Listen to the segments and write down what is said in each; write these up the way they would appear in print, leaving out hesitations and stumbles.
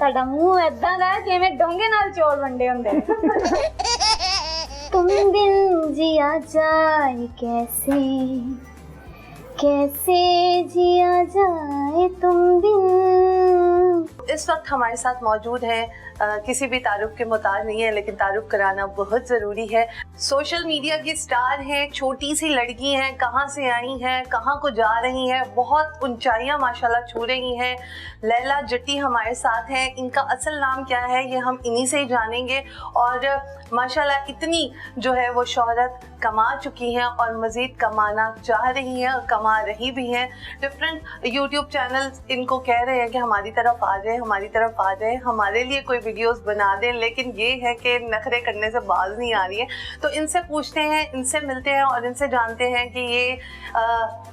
ਸਾਡਾ ਮੂੰਹ ਏਦਾਂ ਦਾ ਜਿਵੇਂ ਡੋਂਗੇ ਨਾਲ ਚੌਲ ਵੰਡੇ ਹੁੰਦੇ ਨੇ। तुम बिन जिया जाए कैसे कैसे जिया जाए तुम बिन। इस वक्त हमारे साथ मौजूद है किसी भी तारुफ के मुताबिक नहीं है, लेकिन तारुफ कराना बहुत ज़रूरी है। सोशल मीडिया की स्टार हैं, छोटी सी लड़की हैं, कहाँ से आई हैं, कहाँ को जा रही हैं, बहुत ऊंचाइयाँ माशाल्लाह छू रही हैं। लैला जट्टी हमारे साथ हैं। इनका असल नाम क्या है ये हम इन्हीं से ही जानेंगे। और माशाल्लाह इतनी जो है वो शोहरत कमा चुकी हैं और मज़ीद कमाना चाह रही हैं और कमा रही भी हैं। डिफरेंट यूट्यूब चैनल इनको कह रहे हैं कि हमारी तरफ आ जाए, हमारी तरफ आ जाए, हमारे लिए कोई वीडियोस बना दें, लेकिन ये है कि नखरे करने से बाज नहीं आ रही है। तो इनसे पूछते हैं, इनसे मिलते हैं और इनसे जानते हैं कि ये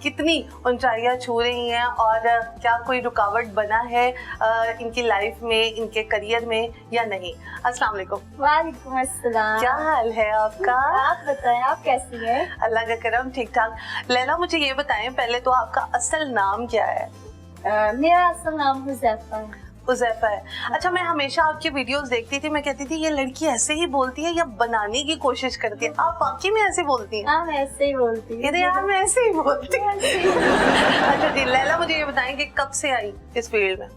कितनी ऊंचाइयां छू रही हैं और क्या कोई रुकावट बना है इनकी लाइफ में, इनके करियर में या नहीं। अस्सलाम वालेकुम। वालेकुम अस्सलाम। क्या हाल है आपका? आप बताएं, आप कैसी हैं? अल्लाह का करम, ठीक ठाक। लैला मुझे ये बताएं पहले तो आपका असल नाम क्या है? मेरा असल नाम हुज़ैफा है। हुज़ैफा है। अच्छा, मैं हमेशा आपकी वीडियोस देखती थी, मैं कहती थी ये लड़की ऐसे ही बोलती है या बनाने की कोशिश करती है। आप वाकई में ऐसे बोलती हैं? हाँ, मैं ऐसे ही बोलती हूँ। यार मैं ऐसे ही बोलती हूँ। अच्छा जी, लैला मुझे ये बताएं कि कब से आई इस फील्ड में?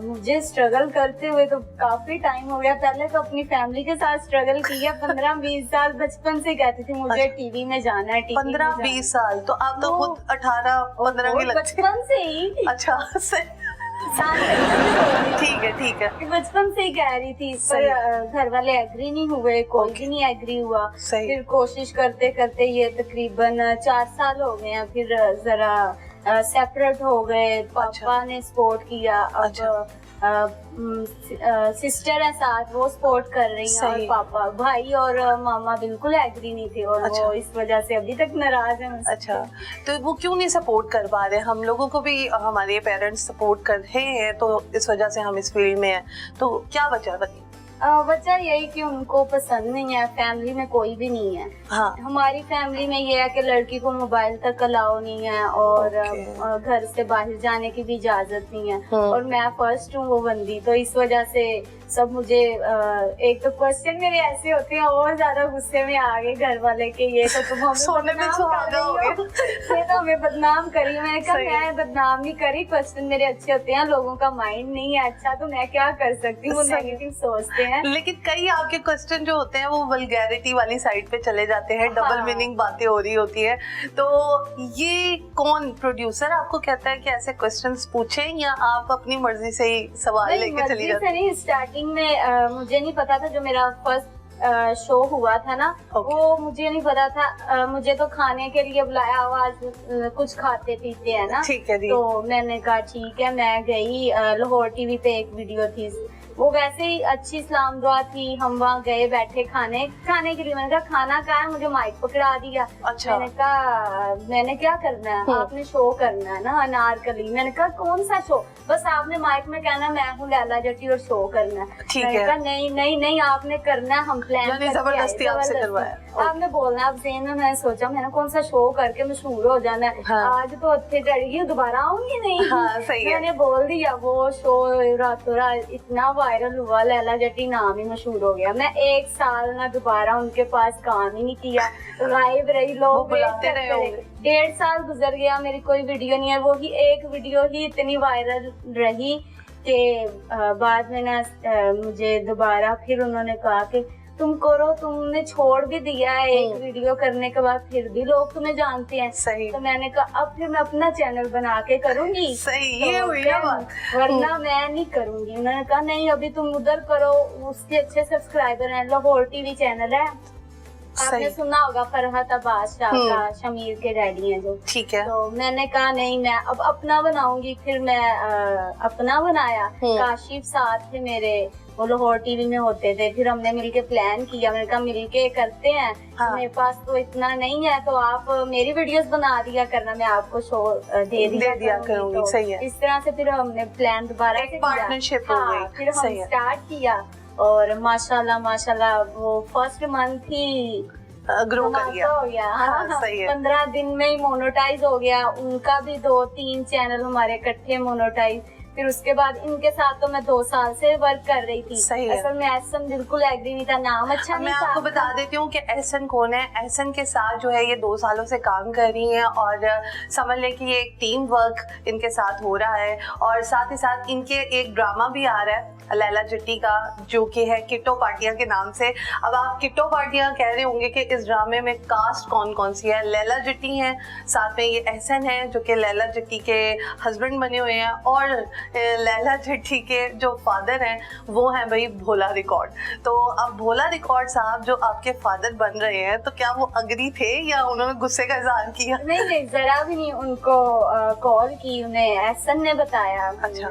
मुझे स्ट्रगल करते हुए तो काफी टाइम हो गया। पहले तो अपनी फैमिली के साथ स्ट्रगल किया। 15-20 साल बचपन से कहती थी मुझे टीवी में जाना है। 15-20 साल? तो आप तो खुद 18-15 की लगती। बचपन से ही। अच्छा ठीक है। बचपन से ही कह रही थी, पर घर वाले एग्री नहीं हुए, कोई भी नहीं एग्री हुआ। फिर कोशिश करते करते ये तकरीबन 4 साल हो गए हैं। फिर जरा सेपरेट हो गए। पापा ने सपोर्ट किया। अब सिस्टर है साथ, वो सपोर्ट कर रही हैं। और पापा, भाई और मामा बिल्कुल एग्री नहीं थे और वो इस वजह से अभी तक नाराज है मुझसे। अच्छा, तो वो क्यों नहीं सपोर्ट कर पा रहे? हम लोगों को भी हमारे पेरेंट्स सपोर्ट कर रहे हैं, तो इस वजह से हम इस फील्ड में हैं। तो क्या वजह बताइए? वजह यही कि उनको पसंद नहीं है। फैमिली में कोई भी नहीं है। हाँ। हमारी फैमिली में ये है कि लड़की को मोबाइल तक अलाउ नहीं है और घर से बाहर जाने की भी इजाजत नहीं है। और मैं फर्स्ट हूँ वो बंदी, तो इस वजह से सब मुझे एक तो क्वेश्चन मेरे ऐसे होते हैं और ज्यादा गुस्से में आ गए घर वाले के ये तो तुम हमें बदनाम करी। मैंने कहा मैं बदनाम नहीं करी, क्वेश्चन मेरे अच्छे होते हैं। लोगों का माइंड नहीं है अच्छा, तो मैं क्या कर सकती हूँ, वो नेगेटिव सोचते हैं। लेकिन कई आपके क्वेश्चन जो होते हैं वो वल्गैरिटी वाली साइड पे चले जाते हैं। डबल मीनिंग बातें हो रही होती है। तो ये कौन प्रोड्यूसर आपको कहता है कि ऐसे क्वेश्चंस पूछें, या आप अपनी मर्जी से ही सवाल लेके चली जाती हैं? स्टार्टिंग में मुझे नहीं पता था। जो मेरा फर्स्ट शो हुआ था ना, वो मुझे नहीं पता था। मुझे तो खाने के लिए बुलाया, आवाज कुछ खाते पीते हैं ना। ठीक है जी। तो मैंने कहा ठीक है। मैं गई, लाहौर टीवी पे एक वीडियो थी, वो वैसे ही अच्छी इस्लाम दुआ थी। हम वहाँ गए, बैठे खाने के लिए। मैंने कहा खाना कहाँ है? मुझे माइक पकड़ा दिया। अच्छा। मैंने कहा मैंने क्या करना है? आपने शो करना है ना, अनारकली। मैंने कहा कौन सा शो? बस आपने माइक में कहना मैं हूँ लैला जट्टी और शो करना है। ठीक मैंने है। कहा नहीं आपने करना है, हम प्लान जबरदस्ती आपसे करवाया। आपने बोलना। अब ज़हन में मैंने सोचा मैंने कौन सा शो करके मशहूर हो जाना है। हाँ। आज तो अच्छे चढ़ गई, दोबारा आऊंगी नहीं। हाँ, सही है। मैंने बोल दिया। वो शो रातों रात इतना वायरल हुआ, लैला जट्टी नाम ही मशहूर हो गया। मैं 1 साल ना दोबारा उनके पास काम ही नहीं किया, गायब रही। लोग बुलाते रहे होंगे। 1.5 साल गुजर गया, मेरी कोई वीडियो नहीं है। वो ही एक वीडियो ही इतनी वायरल रही कि बाद में ना मुझे दोबारा फिर उन्होंने कहा कि तुम करो। तुमने छोड़ भी दिया है एक वीडियो करने के बाद, फिर भी लोग तुम्हें जानते हैं। सही। तो मैंने कहा अब फिर मैं अपना चैनल बना के करूंगी। सही, तो ये हुई ना बात। वरना मैं नहीं करूंगी। उन्होंने कहा नहीं अभी तुम उधर करो, उसके अच्छे सब्सक्राइबर हैं। लाहौर टीवी चैनल है, आपने सुना होगा, फरहत अब्बास शाह का, शमीर के डैडी हैं जो। ठीक है। तो मैंने कहा नहीं मैं अब अपना बनाऊंगी। फिर मैं अपना बनाया। काशिफ साथ थे मेरे, वो लाहौर टीवी में होते थे। फिर हमने मिलके प्लान किया। मैंने कहा मिलके करते हैं। हाँ। मेरे पास तो इतना नहीं है, तो आप मेरी वीडियोस बना दिया करना, मैं आपको शो दे दिया करूंगी। तो सही है। इस तरह से फिर हमने प्लान दोबारा से पार्टनरशिप हो गई। फिर हम स्टार्ट किया और माशाल्लाह वो फर्स्ट मंथ ही ग्रो कर गया। हो गया। हाँ, सही है। 15 दिन में ही मोनेटाइज हो गया। उनका भी 2-3 चैनल हमारे इकट्ठे मोनेटाइज। फिर उसके बाद इनके साथ तो मैं 2 साल से वर्क कर रही थी। सही है। असल में एहसन बिल्कुल एग्री नहीं था, नाम अच्छा नहीं मैं था। आपको बता देती हूँ कि एहसन कौन है। एहसन के साथ जो है ये 2 सालों से काम कर रही हैं और समझ लें कि ये एक टीम वर्क इनके साथ हो रहा है। और साथ ही साथ इनके एक ड्रामा भी आ रहा है लैला जट्टी का, जो कि है किट्टो पार्टियां के नाम से। अब आप किट्टो पार्टियां कह रहे होंगे कि इस ड्रामे में कास्ट कौन कौन सी है। लैला जट्टी हैं, साथ में ये एहसन है जो कि लैला जट्टी के हस्बैंड बने हुए हैं, और लैला जट्टी के जो फादर हैं वो हैं भाई भोला रिकॉर्ड। तो अब भोला रिकॉर्ड साहब जो आपके फादर बन रहे हैं, तो क्या वो अग्री थे या उन्होंने गुस्से का इजहार किया? नहीं, जरा भी नहीं। उनको कॉल की, उन्हें एहसन ने बताया। अच्छा।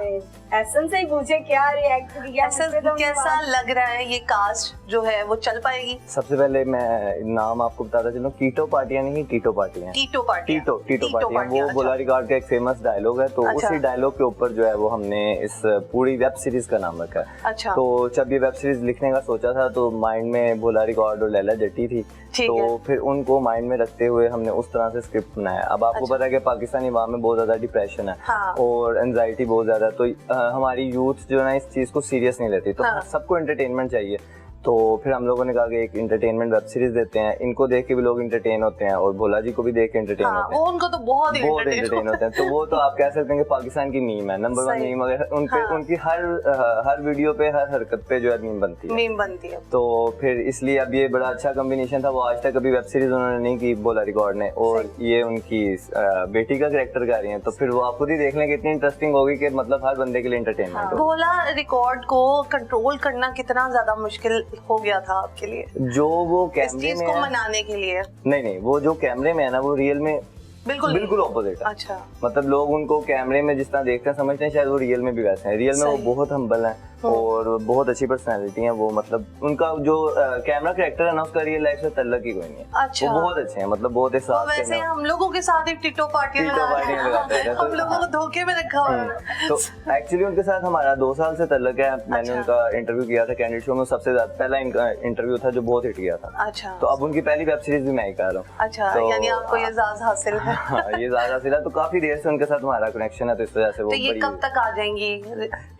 एहसन से ही पूछे क्या रिएक्ट किया। कैसा लग रहा है ये कास्ट जो है वो चल पाएगी? सबसे पहले मैं नाम आपको बताता चलूं, कीटो पार्टियां नहीं, कीटो पार्टियां। कीटो पार्टियां, कीटो पार्टियां वो अच्छा। भोला रिकॉर्ड का एक फेमस डायलॉग है, तो अच्छा। उसी डायलॉग के ऊपर जो है वो हमने इस पूरी वेब सीरीज का नाम रखा है। अच्छा। तो जब ये वेब सीरीज लिखने का सोचा था तो माइंड में भोला रिकॉर्ड और लैला जट्टी थी, तो फिर उनको माइंड में रखते हुए हमने उस तरह से स्क्रिप्ट बनाया। अब आपको पता है कि पाकिस्तानी अवाम में बहुत ज्यादा डिप्रेशन है और एंजाइटी बहुत ज्यादा, तो हमारी यूथ जो है ना इस चीज को सीरियस नहीं लेती, तो सबको एंटरटेनमेंट चाहिए। तो फिर हम लोगों ने कहा कि एक एंटरटेनमेंट वेब सीरीज देते हैं, इनको देख के भी लोग एंटरटेन होते हैं और भोला जी को भी देख के एंटरटेन होते हैं। वो उनको तो बहुत एंटरटेन होते हैं। तो वो तो आप कह सकते हैं कि पाकिस्तान की मीम है, नंबर 1 मीम। अगर उनकी हर वीडियो पे, हर हरकत पे जो है मीम बनती है। तो फिर इसलिए अब ये बड़ा अच्छा कॉम्बिनेशन था। वो आज तक कभी वेब सीरीज उन्होंने नहीं की भोला रिकॉर्ड ने, और ये उनकी बेटी का कैरेक्टर कर रही है, तो फिर वो आप खुद ही देख लें कितनी इंटरेस्टिंग होगी कि मतलब हर बंदे के लिए एंटरटेनमेंट हो। भोला रिकॉर्ड को कंट्रोल करना कितना ज्यादा मुश्किल हो गया था आपके लिए? जो वो कैमरे में को मनाने के लिए? नहीं, वो जो कैमरे में है ना वो रियल में बिल्कुल ऑपोजिट है। अच्छा। मतलब लोग उनको कैमरे में जिस तरह देखते हैं समझते हैं शायद वो रियल में भी वैसे हैं। रियल में वो बहुत हम्बल हैं और बहुत अच्छी पर्सनालिटी है। वो मतलब उनका जो कैमरा कैरेक्टर है ना उसका रियल लाइफ से तल्लक ही कोई नहीं है। अच्छा। वो बहुत अच्छे हैं, मतलब बहुत एहसास करते हैं। वैसे हम लोगों के साथ एक टिटो पार्टी लगाते हैं, हम लोगों को धोखे में रखा हुआ है। तो एक्चुअली उनके साथ हमारा 2 साल से तल्लक है। मैंने उनका इंटरव्यू किया था कैंडिडेट शो में, सबसे ज्यादा पहला इंटरव्यू था जो बहुत हिट किया था। अच्छा। तो अब उनकी पहली वेब सीरीज भी मैं ही कर रहा हूँ। अच्छा, यानी आपको ये एजाज हासिल है। ये ज़्यादा हासिल है, तो काफी देर से उनके साथ हमारा कनेक्शन है, तो इस वजह से वो तो ये कब तक आ जाएंगी?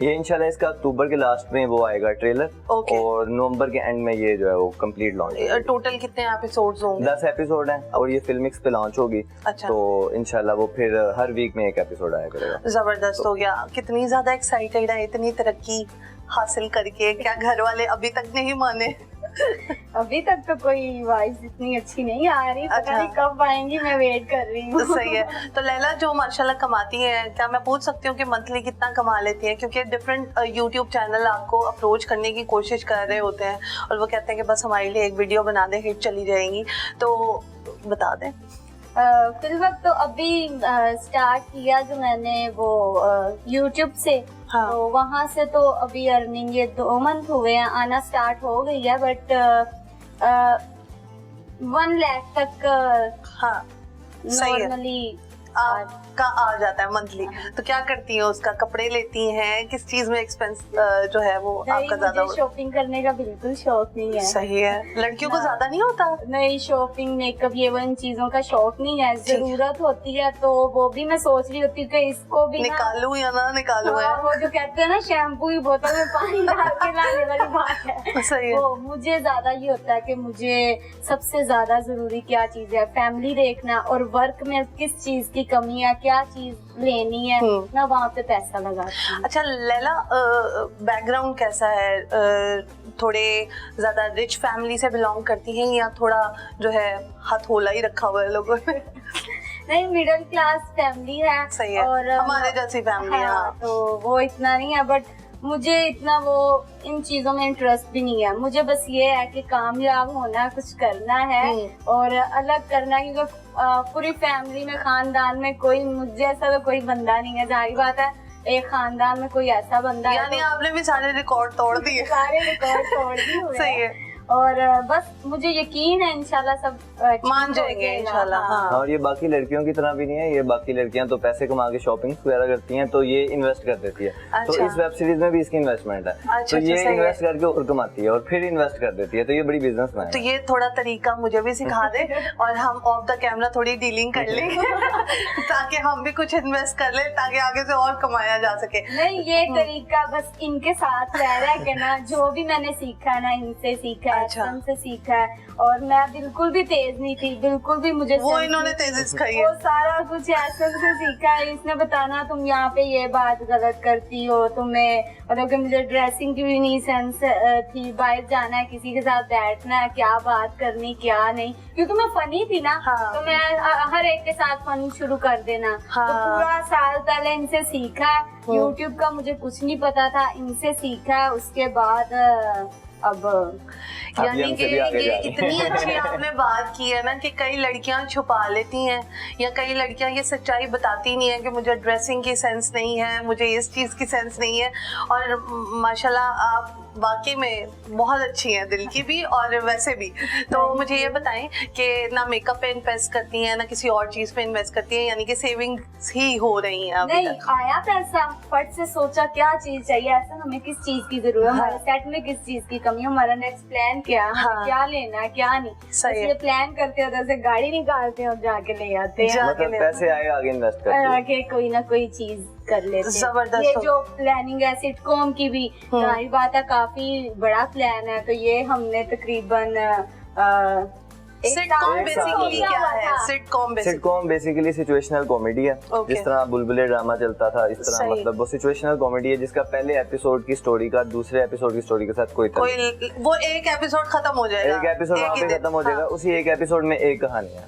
ये इंशाल्लाह इसका अक्टूबर के लास्ट में वो आएगा ट्रेलर, और नवंबर के एंड में ये जो है वो कंप्लीट लॉन्च। टोटल कितने एपिसोड्स होंगे? 10 एपिसोड हैं और ये फिल्मिक्स पे लॉन्च होगी। अच्छा। तो इंशाल्लाह वो फिर हर वीक में एक एपिसोड आया करेगा। जबरदस्त हो गया। कितनी ज्यादा एक्साइटेड है इतनी तरक्की हासिल करके? क्या घर वाले अभी तक नहीं माने? अभी तक तो कोई वॉइस इतनी अच्छी नहीं आ रही। पता नहीं कब आएंगी, मैं वेट कर रही हूँ। तो सही है। तो लैला जो माशाल्लाह कमाती है, क्या मैं पूछ सकती हूँ कि मंथली कितना कमा लेती है? क्योंकि डिफरेंट यूट्यूब चैनल आपको अप्रोच करने की कोशिश कर रहे होते हैं और वो कहते हैं कि बस हमारे लिए एक वीडियो बना दे, हिट चली जाएंगी, तो बता दें। फिलहाल तो अभी स्टार्ट किया जो मैंने वो यूट्यूब से। हाँ। तो वहाँ से तो अभी अर्निंग ये 2 मंथ हुए हैं, आना स्टार्ट हो गई है, बट 1 लाख तक नॉर्मली का आ जाता है मंथली। तो क्या करती हैं उसका? कपड़े लेती हैं? किस चीज में एक्सपेंस जो है वो आपका ज्यादा? शॉपिंग करने का बिल्कुल शौक नहीं है। सही है। लड़कियों को ज्यादा नहीं होता? नहीं, शॉपिंग मेकअप ये वो इन चीजों का शौक नहीं है। जरूरत होती है तो वो भी मैं सोच रही होती हूँ कि इसको भी निकालू या ना निकालू है। वो जो कहते हैं ना शैम्पू की बोतल में पानी डाल के लाने वाली बात है। सही है। वो मुझे ज्यादा ये होता है कि मुझे सबसे ज्यादा जरूरी क्या चीज है, फैमिली देखना और वर्क में किस चीज की कमी है, क्या चीज लेनी है, मैं वहाँ पे पैसा लगाती हूँ। अच्छा लैला, बैकग्राउंड कैसा है? थोड़े ज्यादा रिच फैमिली से बिलोंग करती हैं या थोड़ा जो है हथौला ही रखा हुआ है लोगों ने? नहीं, मिडिल क्लास फैमिली है। सही है। और हमारे जैसी फैमिली है। हाँ, तो वो इतना नहीं है, बट मुझे इतना वो इन चीजों में इंटरेस्ट भी नहीं है। मुझे बस ये है कि कामयाब होना, कुछ करना है और अलग करना, क्योंकि पूरी फैमिली में, खानदान में कोई मुझे ऐसा तो कोई बंदा नहीं है। जाहिर बात है एक खानदान में कोई ऐसा बंदा है। यानी आपने भी सारे रिकॉर्ड तोड़ दिए? सारे रिकॉर्ड तोड़ दिए हुए। सही है। और बस मुझे यकीन है इंशाल्लाह सब मान जाएंगे इंशाल्लाह। हाँ। और ये बाकी लड़कियों की तरह भी नहीं है, ये बाकी लड़कियां तो पैसे कमा के शॉपिंग वगैरह करती हैं, तो ये इन्वेस्ट कर देती है। तो इस वेब सीरीज में भी इसकी इन्वेस्टमेंट है, तो ये इन्वेस्ट करके और कमाती है और फिर इन्वेस्ट कर देती है, तो ये बड़ी बिजनेसमैन है। तो ये थोड़ा तरीका मुझे भी सिखा दे और हम ऑफ द कैमरा थोड़ी डीलिंग कर लेंगे ताकि हम भी कुछ इन्वेस्ट कर ले, ताकि आगे से और कमाया जा सके। नहीं, ये तरीका बस इनके साथ रह के ना, जो भी मैंने सीखा है ना इनसे सीखा है, से सीखा है। और मैं बिल्कुल भी तेज नहीं थी, बिल्कुल भी मुझे वो इन्होंने तेजी सिखाई है। वो सारा कुछ ऐसे से सीखा है। इसने बताना तुम यहाँ पे ये बात गलत करती हो, तुम्हें मतलब कि मुझे ड्रेसिंग की भी नहीं सेंस थी, बाहर जाना है किसी के साथ बैठना है, क्या बात करनी क्या नहीं, क्योंकि मैं फनी थी ना। तो मैं हर एक के साथ फन शुरू कर देना। तो पूरा साल पहले इनसे सीखा है, यूट्यूब का मुझे कुछ नहीं पता था, इनसे सीखा है। उसके बाद अब यानी कि ये इतनी अच्छी आपने बात की है ना कि कई लड़कियां छुपा लेती हैं या कई लड़कियां ये सच्चाई बताती नहीं है कि मुझे ड्रेसिंग की सेंस नहीं है, मुझे इस चीज़ की सेंस नहीं है। और माशाल्लाह आप वाकई में बहुत अच्छी हैं, दिल की भी और वैसे भी। तो मुझे ये बताएं कि ना मेकअप पे इन्वेस्ट करती हैं ना किसी और चीज़ पे इन्वेस्ट करती हैं, यानी कि सेविंग्स ही हो रही हैं अभी नहीं? आया पैसा, फट से सोचा क्या चीज चाहिए, ऐसा हमें किस चीज की जरूरत है, हमारे सेट में किस चीज की कमी है, हमारा नेक्स्ट प्लान क्या है, क्या लेना है क्या नहीं, इसलिए प्लान करते हैं, उधर से गाड़ी निकालते हैं और जाके ले आते हैं। मतलब पैसे आए आगे इन्वेस्ट करते हैं, आगे कोई ना कोई चीज कर लेते हैं। जबरदस्त। ये जो प्लानिंग है सिटकॉम की भी, जाहिर बात है काफी बड़ा प्लान है। तो ये हमने तकरीबन सिटकॉम बेसिकली क्या है? सिटकॉम बेसिकली सिचुएशनल कॉमेडी है। जिस तरह बुलबुले ड्रामा चलता था, इस तरह मतलब वो सिचुएशनल कॉमेडी है जिसका पहले एपिसोड की स्टोरी का दूसरे एपिसोड की स्टोरी के साथ कोई वो एक एपिसोड खत्म हो जाएगा, एक एपिसोड वहाँ पे खत्म हो जाएगा, उसी एक एपिसोड में एक कहानी है।